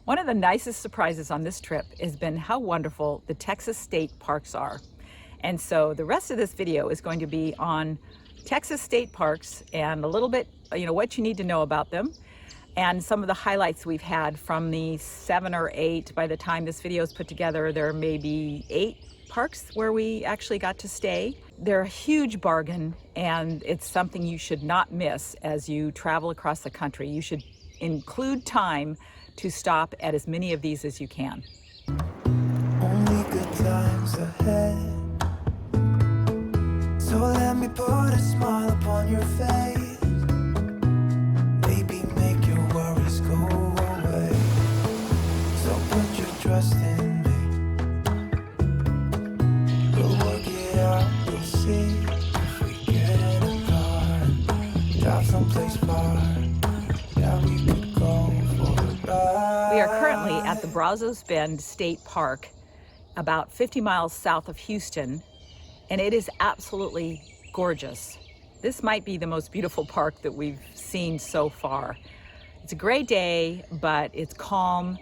One of the nicest surprises on this trip has been how wonderful the Texas state parks are. And so the rest of this video is going to be on Texas state parks and a little bit, what you need to know about them and some of the highlights we've had from the 7 or 8. By the time this video is put together, there may be 8 parks where we actually got to stay. They're a huge bargain, and it's something you should not miss as you travel across the country. You should include time to stop at as many of these as you can. Only good times ahead. So let me put a smile upon your face. Maybe make your worries go away. So put your trust in me. We'll work it out, you'll see. If we get in a car, drive someplace far. Yeah, we could go for a ride. We are currently at the Brazos Bend State Park, about 50 miles south of Houston, and it is absolutely gorgeous. This might be the most beautiful park that we've seen so far. It's a great day, but it's calm,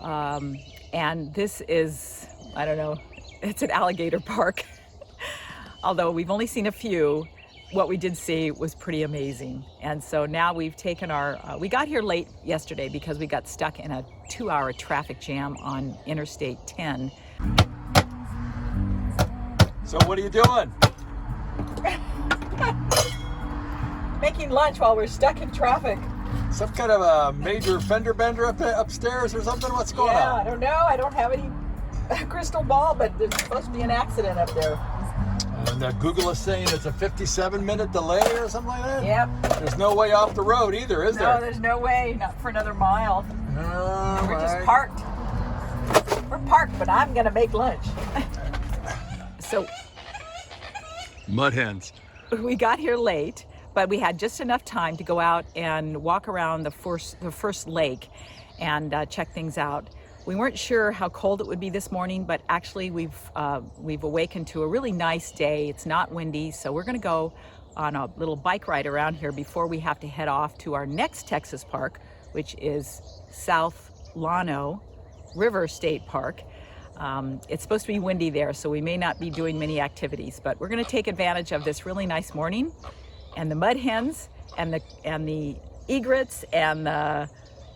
and this is, I don't know, it's an alligator park. Although we've only seen a few, what we did see was pretty amazing. And so now we've taken we got here late yesterday because we got stuck in a 2-hour traffic jam on Interstate 10. So what are you doing? Making lunch while we're stuck in traffic. Some kind of a major fender bender upstairs or something? What's going Yeah, on? I don't know. I don't have any crystal ball, but there's supposed to be an accident up there. And Google is saying it's a 57-minute delay or something like that? Yep. There's no way off the road either, is there? No, there's no way. Not for another mile. We're just parked. We're parked, but I'm going to make lunch. So Mud hens. we got here late, but we had just enough time to go out and walk around the first lake and check things out. We weren't sure how cold it would be this morning, but actually we've awakened to a really nice day. It's not windy, so we're going to go on a little bike ride around here before we have to head off to our next Texas park, which is South Llano River State Park. It's supposed to be windy there, so we may not be doing many activities, but we're going to take advantage of this really nice morning and the mud hens and the egrets and the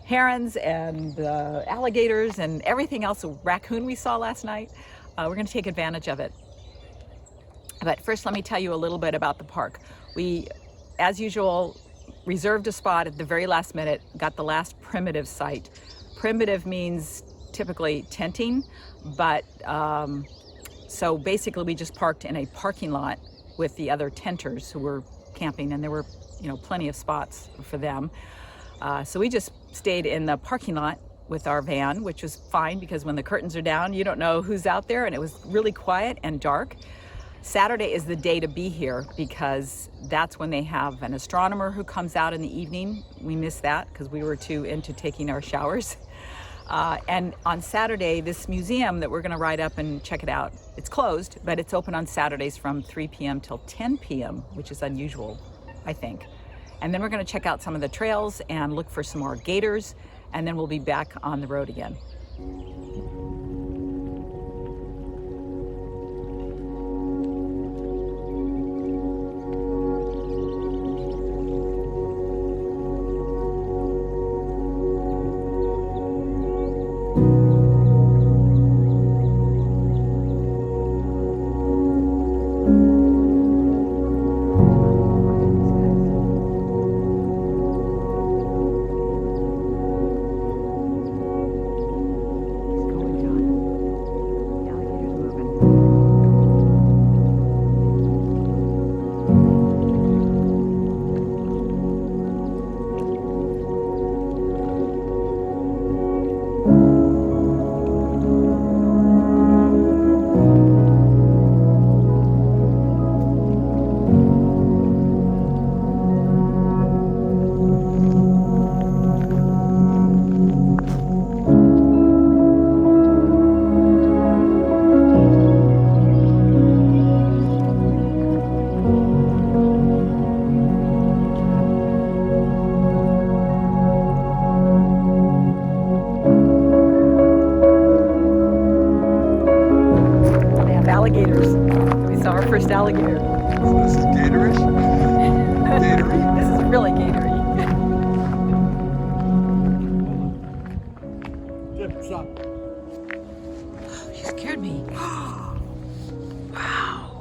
herons and the alligators and everything else, a raccoon we saw last night. We're going to take advantage of it. But first, let me tell you a little bit about the park. We, as usual, reserved a spot at the very last minute, got the last primitive site. Primitive means typically tenting, but so basically we just parked in a parking lot with the other tenters who were camping, and there were plenty of spots for them. So we just stayed in the parking lot with our van, which was fine because when the curtains are down, you don't know who's out there, and it was really quiet and dark. Saturday is the day to be here because that's when they have an astronomer who comes out in the evening. We missed that because we were too into taking our showers. And on Saturday, this museum that we're going to ride up and check it out, it's closed, but it's open on Saturdays from 3 p.m. till 10 p.m., which is unusual, I think. And then we're going to check out some of the trails and look for some more gators, and then we'll be back on the road again. alligator. This is gatorish. Gatory. This is really gatory. Jim, stop. You scared me. Wow. Wow.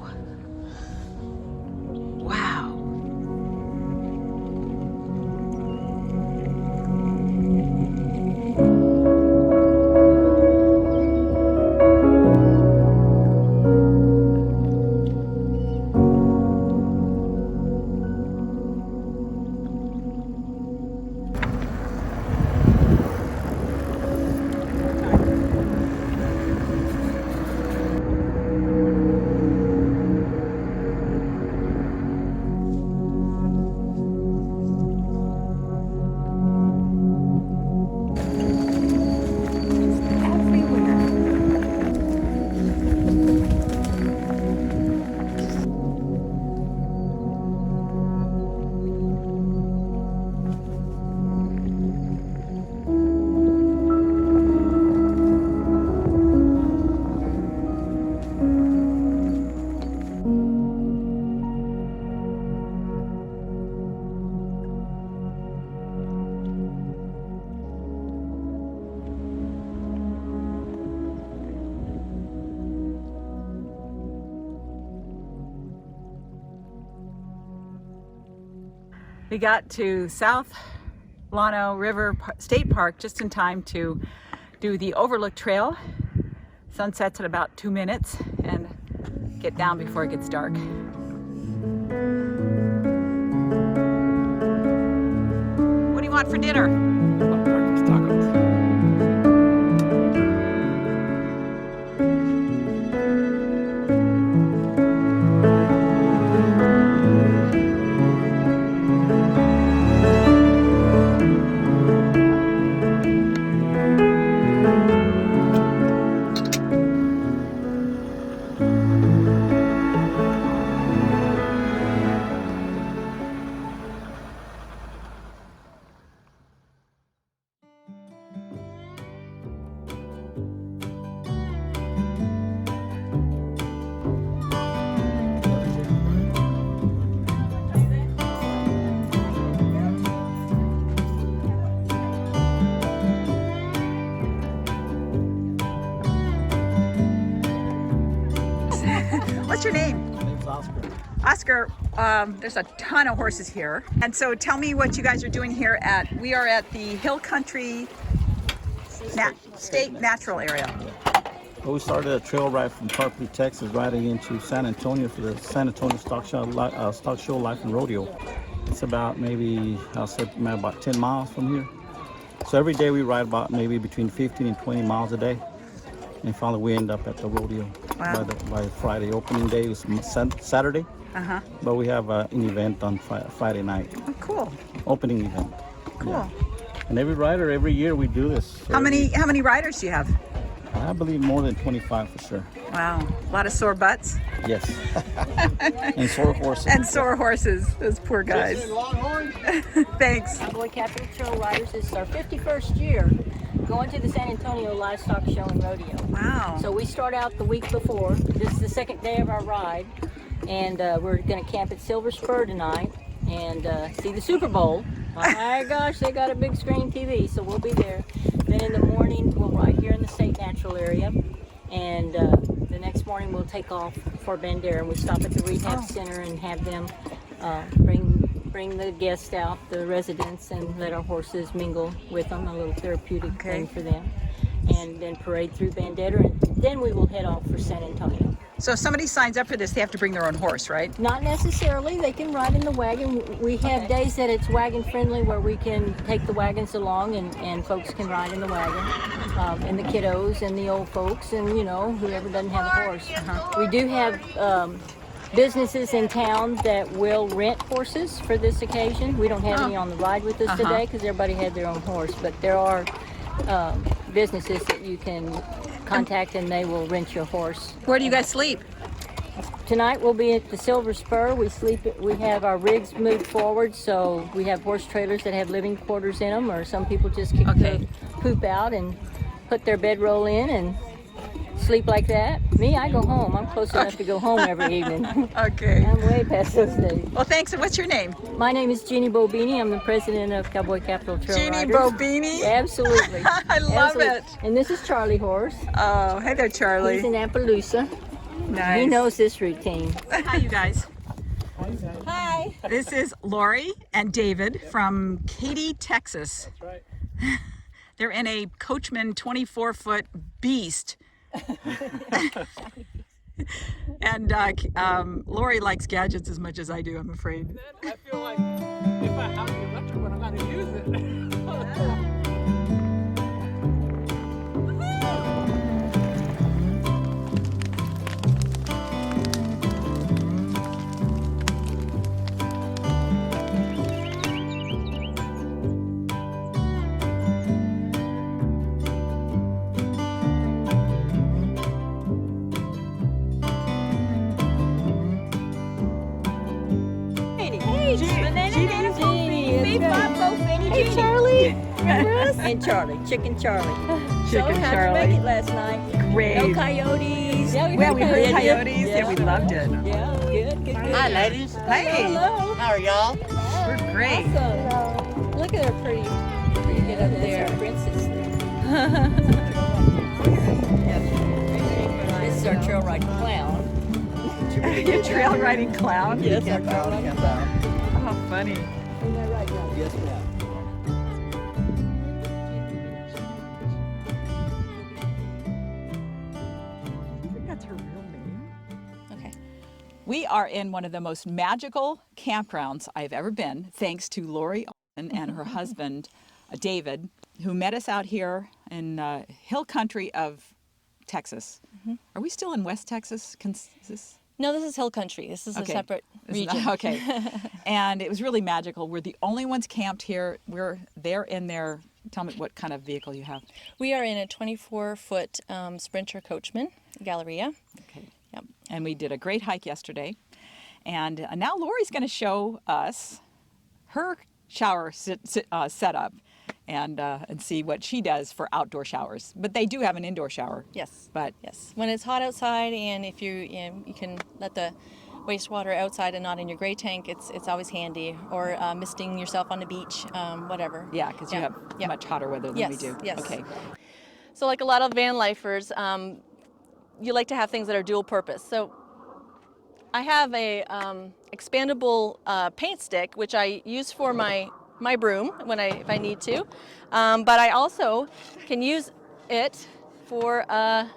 We got to South Llano River State Park just in time to do the Overlook Trail. Sunsets in about 2 minutes and get down before it gets dark. What do you want for dinner? Breakfast tacos. What's your name? My name's Oscar. Oscar, there's a ton of horses here. And so tell me what you guys are doing here we are at the Hill Country State Natural Area. Well, we started a trail ride from Tarpley, Texas, riding into San Antonio for the San Antonio Stock Show Life and Rodeo. It's about maybe, I'll say about 10 miles from here. So every day we ride about maybe between 15 and 20 miles a day. And finally we end up at the rodeo. Wow. by Friday. Opening day was Saturday, but we have an event on Friday night. Oh, cool. Opening event. Cool. Yeah. And every year we do this. So How many riders do you have? I believe more than 25 for sure. Wow. A lot of sore butts Yes. And sore horses. and sore horses. Those poor guys. Longhorn. Thanks. Cowboy Capital Trail Riders. This is our 51st year going to the San Antonio Livestock Show and Rodeo. Wow. So we start out the week before. This is the second day of our ride, and we're going to camp at Silver Spur tonight and see the Super Bowl. Oh my gosh, they got a big screen TV, so we'll be there. Then in the morning, we'll ride here in the State Natural Area, and the next morning we'll take off for Bandera, and we stop at the rehab center and have them bring the guests out, the residents, and let our horses mingle with them, a little therapeutic thing for them, and then parade through Bandera, and then we will head off for San Antonio. So if somebody signs up for this, they have to bring their own horse, right? Not necessarily. They can ride in the wagon. We have days that it's wagon friendly where we can take the wagons along and folks can ride in the wagon, and the kiddos and the old folks and, you know, whoever doesn't have a horse. We do have businesses in town that will rent horses for this occasion. We don't have any on the ride with us today because everybody had their own horse, but there are businesses that you can contact and they will rent your horse. Where do you guys sleep? Tonight we'll be at the Silver Spur. We have our rigs moved forward, so we have horse trailers that have living quarters in them, or some people just kick the poop out and put their bedroll in and sleep like that. Me, I go home. I'm close enough to go home every evening. Okay. I'm way past those days. Well, thanks. And what's your name? My name is Jeannie Bobini. I'm the president of Cowboy Capital Trail Jeannie Riders. Bobini? Absolutely. I love Absolutely. it. And this is Charlie Horse. Oh, hey there, Charlie. He's in Appaloosa. Nice. He knows this routine. Hi, you guys. Hi. This is Lori and David from Katy, Texas. That's right. They're in a Coachman 24-foot beast. And Lori likes gadgets as much as I do, I'm afraid. I feel like if I have the electric one, I'm going to use it. Hey, Charlie. Remember us? And Charlie, Chicken Charlie. Chicken How'd Charlie. you make it last night? Great. No coyotes. Yeah, we heard coyotes. coyotes. Yeah, we loved it. Yeah, good. Hi, ladies. Hey, Hello. How are y'all? we're great. Awesome. Look at her pretty get up there. Princess there. This is our trail riding clown. Your trail riding clown? Yes, our trail riding clown. Oh, funny. Isn't that right, John? Yes, ma'am. I think that's her real name. Okay. We are in one of the most magical campgrounds I've ever been, thanks to Lori Allman and her husband, David, who met us out here in hill country of Texas. Are we still in West Texas? No, this is hill country. This is a Okay. separate Isn't that- region. okay. And it was really magical. We're the only ones camped here. They're in their, tell me what kind of vehicle you have. We are in a 24-foot Sprinter Coachman Galleria. Okay. Yep. And we did a great hike yesterday. And now Lori's going to show us her shower setup and see what she does for outdoor showers. But they do have an indoor shower. Yes. But Yes. When it's hot outside, and if you can let the wastewater outside and not in your gray tank, it's always handy. Or misting yourself on the beach, whatever. yeah, because you have much hotter weather than we Yes, do. yes. Okay. So like a lot of van lifers, you like to have things that are dual purpose. So I have a expandable paint stick, which I use for my broom if I need to, but I also can use it for a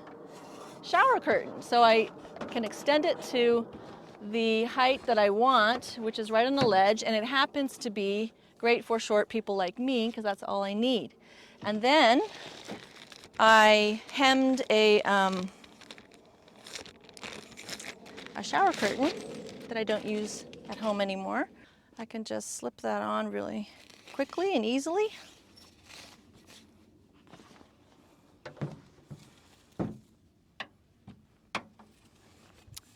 shower curtain. So I can extend it to the height that I want, which is right on the ledge, and it happens to be great for short people like me because that's all I need. And then I hemmed a shower curtain that I don't use at home anymore. I can just slip that on really quickly and easily.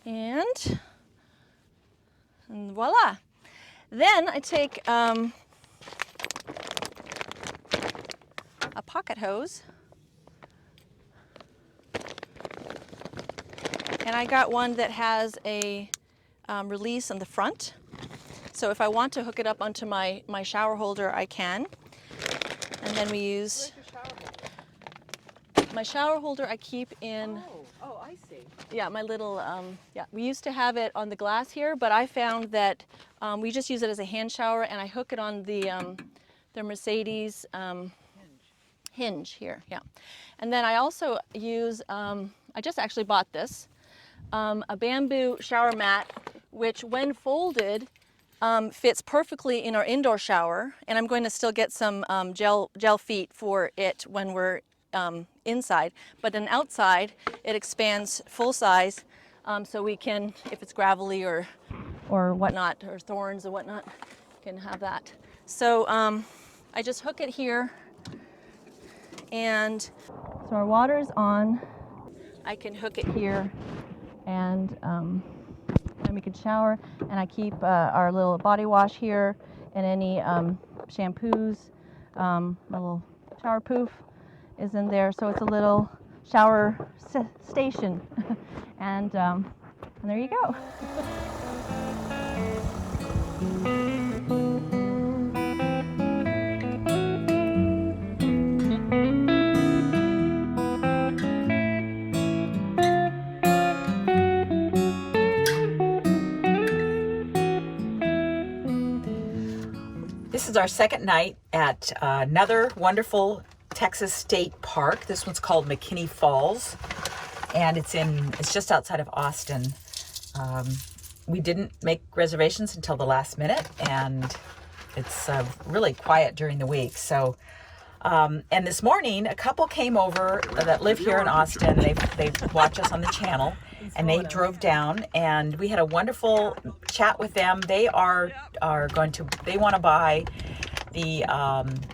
And voila. Then I take a pocket hose, and I got one that has a release on the front. So if I want to hook it up onto my shower holder, I can. And then we use my shower holder. I keep in. Oh, I see. Yeah, my little. We used to have it on the glass here, but I found that we just use it as a hand shower, and I hook it on the Mercedes hinge here. Yeah, and then I also use. I just actually bought this a bamboo shower mat, which when folded. Fits perfectly in our indoor shower, and I'm going to still get some gel feet for it when we're inside. But then outside, it expands full size, so we can, if it's gravelly or whatnot, or thorns or whatnot, can have that. So I just hook it here, and so our water is on. I can hook it here, and we can shower, and I keep our little body wash here and any shampoos. My little shower poof is in there, so it's a little shower station. And there you go. This is our second night at another wonderful Texas state park. This one's called McKinney Falls, and it's just outside of Austin. We didn't make reservations until the last minute, and it's really quiet during the week. So, and this morning, a couple came over that live here in Austin. They watch us on the channel, and they drove down, and we had a wonderful chat with them. They want to buy the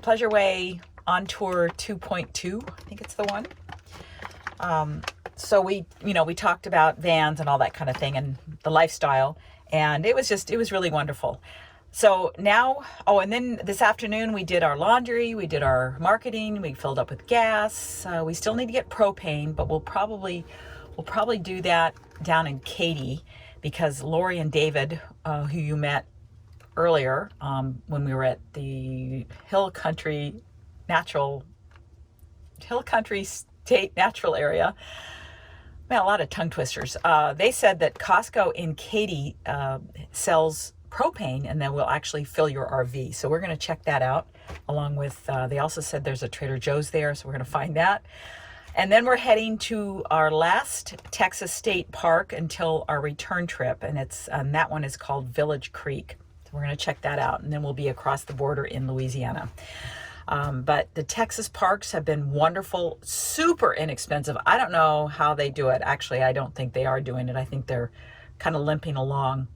Pleasureway On Tour 2.2. I think it's the one. So we talked about vans and all that kind of thing and the lifestyle, and it was really wonderful. So now, and then this afternoon we did our laundry, we did our marketing, we filled up with gas. We still need to get propane, but we'll probably do that down in Katy, because Lori and David, who you met earlier when we were at the Hill Country State Natural Area. Man, a lot of tongue twisters. They said that Costco in Katy sells propane, and then we'll actually fill your RV. So we're going to check that out, along with, they also said there's a Trader Joe's there, so we're going to find that. And then we're heading to our last Texas state park until our return trip, and that one is called Village Creek. So we're going to check that out, and then we'll be across the border in Louisiana. But the Texas parks have been wonderful, super inexpensive. I don't know how they do it. Actually, I don't think they are doing it. I think they're kind of limping along.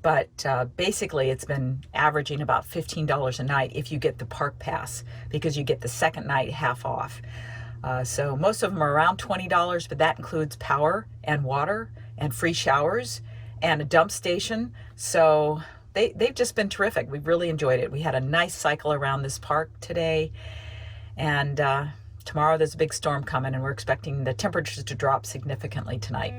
But basically, it's been averaging about $15 a night if you get the park pass, because you get the second night half off. So most of them are around $20, but that includes power and water and free showers and a dump station. So they've just been terrific. We've really enjoyed it. We had a nice cycle around this park today, and tomorrow there's a big storm coming, and we're expecting the temperatures to drop significantly tonight.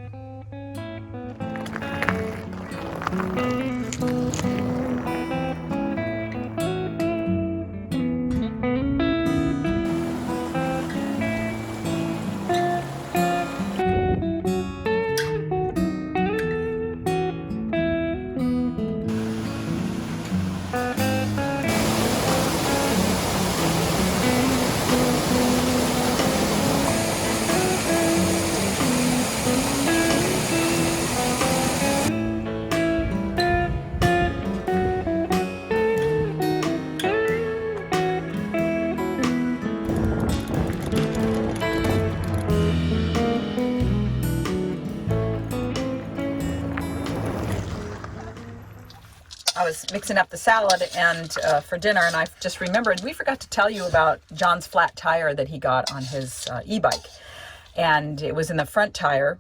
I was mixing up the salad and for dinner, and I just remembered we forgot to tell you about John's flat tire that he got on his e-bike, and it was in the front tire.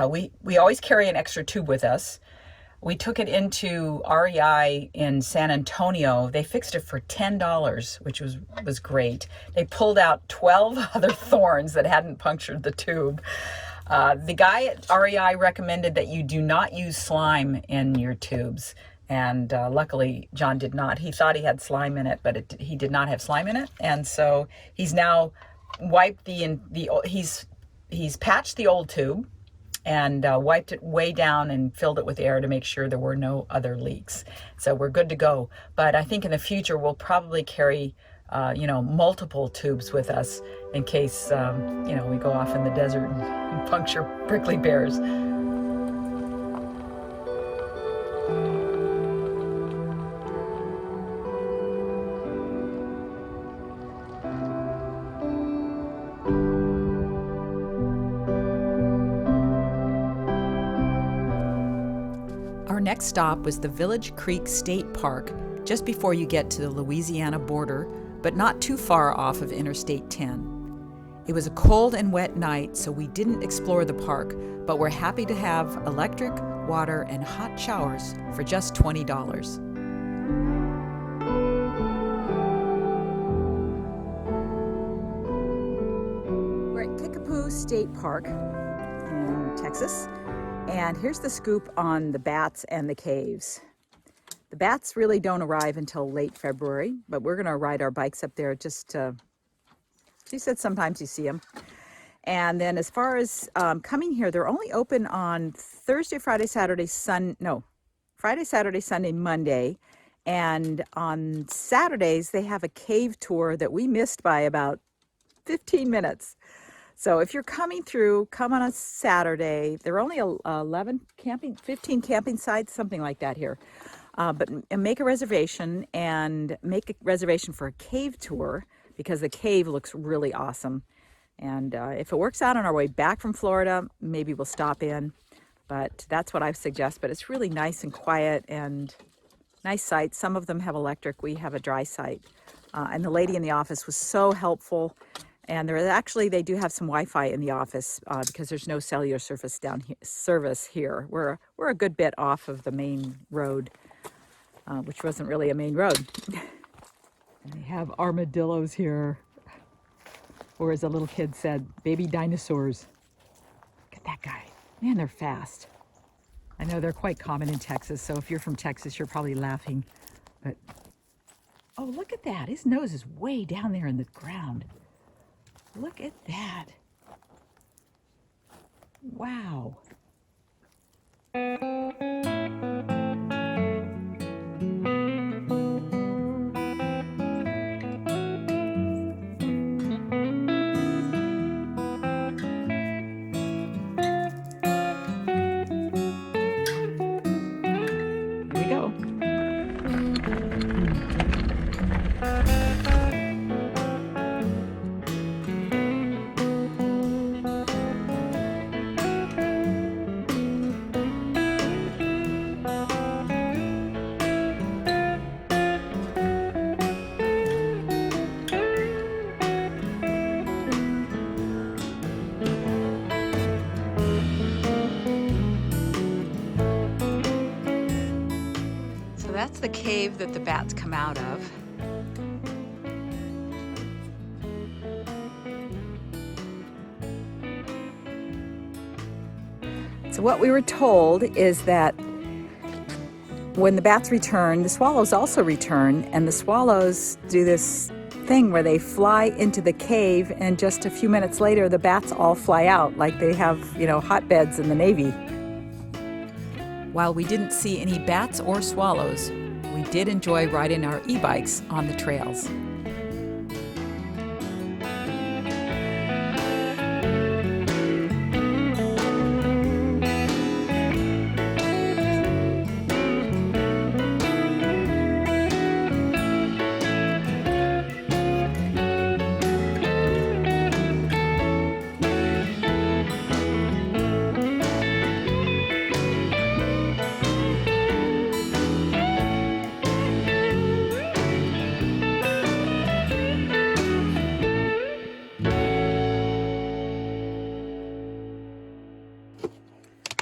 We always carry an extra tube with us. We took it into REI in San Antonio. They fixed it for $10, which was great. They pulled out 12 other thorns that hadn't punctured the tube. The guy at REI recommended that you do not use slime in your tubes. And luckily, John did not. He thought he had slime in it, but he did not have slime in it. And so he's now wiped he's patched the old tube and wiped it way down and filled it with air to make sure there were no other leaks. So we're good to go. But I think in the future, we'll probably carry, multiple tubes with us in case, we go off in the desert and puncture prickly pears. Our next stop was the Village Creek State Park, just before you get to the Louisiana border, but not too far off of Interstate 10. It was a cold and wet night, so we didn't explore the park, but we're happy to have electric, water, and hot showers for just $20. We're at Kickapoo Kickapoo State Park in Texas. And here's the scoop on the bats and the caves. The bats really don't arrive until late February, but we're going to ride our bikes up there just to, she said sometimes you see them. And then as far as coming here, they're only open on Thursday, Friday, Saturday, Friday, Saturday, Sunday, Monday. And on Saturdays, they have a cave tour that we missed by about 15 minutes. So if you're coming through, come on a Saturday. There are only 15 camping sites, something like that here. But make a reservation, and make a reservation for a cave tour, because the cave looks really awesome. And if it works out on our way back from Florida, maybe we'll stop in. But that's what I suggest. But it's really nice and quiet and nice sites. Some of them have electric. We have a dry site. And the lady in the office was so helpful. And they do have some Wi-Fi in the office because there's no cellular service here. We're a good bit off of the main road, which wasn't really a main road. And they have armadillos here, or as a little kid said, baby dinosaurs. Look at that guy. Man, they're fast. I know they're quite common in Texas, so if you're from Texas, you're probably laughing. But, oh, look at that. His nose is way down there in the ground. Look at that. Wow. Here we go. That's the cave that the bats come out of. So what we were told is that when the bats return, the swallows also return, and the swallows do this thing where they fly into the cave, and just a few minutes later the bats all fly out, like they have, hotbeds in the Navy. While we didn't see any bats or swallows, we did enjoy riding our e-bikes on the trails.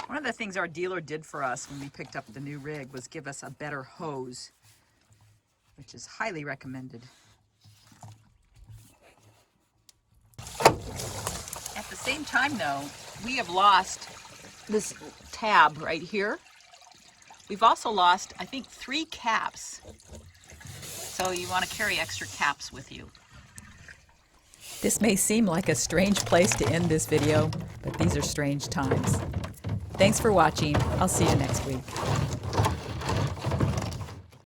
One of the things our dealer did for us when we picked up the new rig was give us a better hose, which is highly recommended. At the same time though, we have lost this tab right here. We've also lost, I think, 3 caps. So you want to carry extra caps with you. This may seem like a strange place to end this video, but these are strange times. Thanks for watching. I'll see you next week.